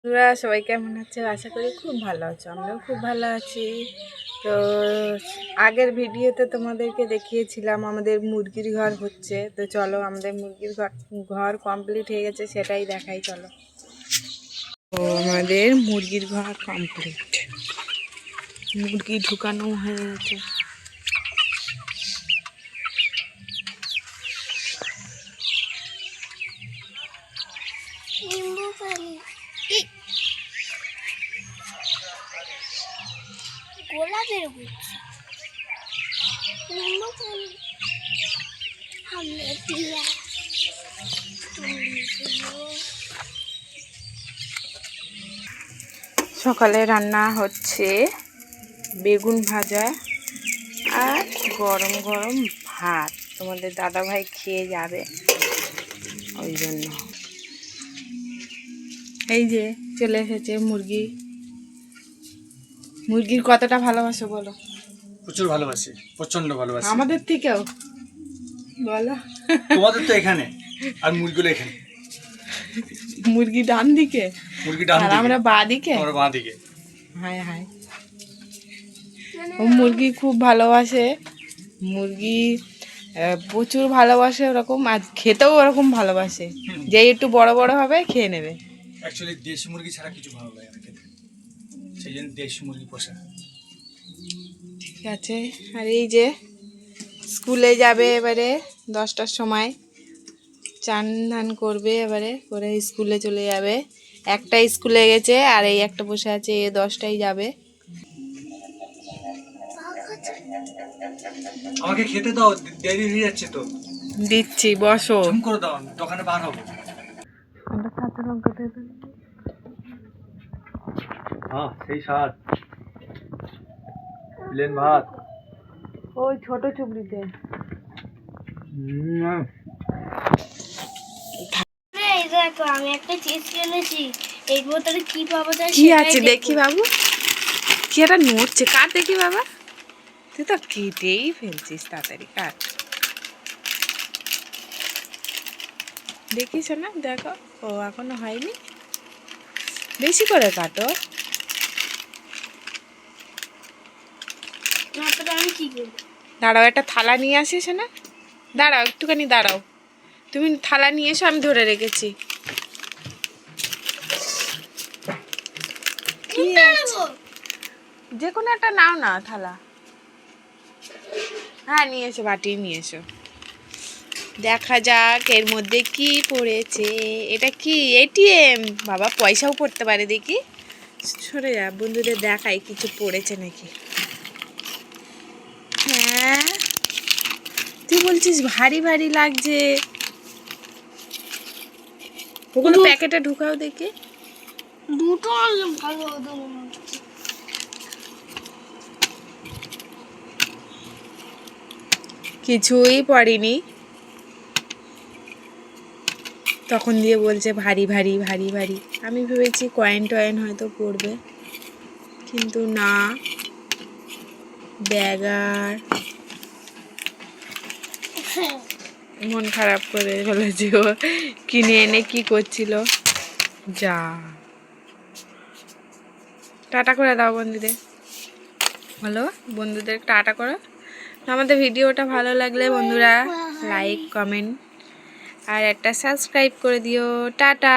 তোরা সবাই কেমন আছো? আশা করি খুব ভালো আছো। আমরাও খুব ভালো আছি। তো আগের ভিডিওতে তোমাদেরকে দেখিয়েছিলাম আমাদের মুরগির ঘর হচ্ছে। তো চলো আমাদের মুরগির ঘর কমপ্লিট হয়ে গেছে, সেটাই দেখাই চলো। তো আমাদের মুরগির ঘর কমপ্লিট, মুরগি ঢুকানো হয়ে গেছে। গোলাপের সকালে রান্না হচ্ছে বেগুন ভাজা আর গরম গরম ভাত। তোমাদের দাদা ভাই খেয়ে যাবে, ওই জন্য। এই যে চলে এসেছে মুরগি। মুরগির কতটা ভালোবাসো বলো? প্রচুর ভালোবাসি, প্রচন্ড ভালোবাসি। আমাদের থেকেও বলো। তোমাদের তো এখানে আর মুরগিগুলো এখানে। মুরগি ডান দিকে, মুরগি ডান আর দিকে, আমরা বাঁ দিকে। আমরা বাঁ দিকে। হায় হায়, ও মুরগি খুব ভালোবাসে। মুরগি প্রচুর ভালোবাসে ওরকম, আর খেতেও ওরকম ভালোবাসে। যে একটু বড় বড় হবে খেয়ে নেবে। অ্যাকচুয়ালি দেশি মুরগি ছাড়া কিছু ভালো লাগে না খেতে, সেই জন্য দেশি মুরগি পোষা। ঠিক আছে। আর এই যে স্কুলে যাবে এবারে 10টার সময়, চান ধান করবে, এবারে করে স্কুলে চলে যাবে। একটা স্কুলে গেছে আর এই একটা বসে আছে, এ 10টায় যাবে। আমাকে খেতে দাও, দেরি হয়ে যাচ্ছে তো। দিচ্ছি, বসো। ঝুম করে দাও, দোকানে বার হবো। হ্যাঁ, সেই স্বাদ। প্লেন ভাত ওই ছোট চুবড়িতে। দেখো, আমি একটা চিজ কিনেছি। এই বোতলে কি পাবো যায়? কি আছে দেখি বাবু? কি একটা নড়ছে, কাট দেখি বাবা। তুই তো কেটেই ফেলছিস, তাড়াতাড়ি কাট। দেখিস না, দেখো। ও এখনো হয়নি, বেশি করে কাটো। আমি কি করবো? দাঁড়াও, একটা থালা নিয়ে আসিস না। দাঁড়াও, একটুখানি দাঁড়াও। তুমি থালা নিয়ে এসো, আমি ধরে রেখেছি। কি আছে? যে কোনো একটা নাও না থালা। হ্যাঁ, নিয়ে এসো, বাটি নিয়ে এসো। দেখা যাক এর মধ্যে কি পড়েছে। এটা কি এটিএম? বাবা, পয়সাও পড়তে পারে, দেখি। সরে যা, বন্ধুদের দেখাই কিছু পড়েছে নাকি। হ্যাঁ, তুই বলছিস ভারী ভারী লাগছে। ওগুলো প্যাকেটে ঢুকাও দেখি। দুটো ভালো হতো মনে হচ্ছে। কিছুই পড়েনি, তখন দিয়ে বলছে ভারী ভারী ভারী ভারী। আমি ভেবেছি কয়েন টয়েন হয়তো পড়বে, কিন্তু না, ব্যাগার। মন খারাপ করে ফেলেছে ও, কিনে এনে কি করছিল। যা, টাটা করে দাও বন্ধুদের। হ্যালো, বন্ধুদের টাটা করো। আমাদের ভিডিওটা ভালো লাগলে বন্ধুরা লাইক, কমেন্ট আর একটা সাবস্ক্রাইব করে দিও। টাটা।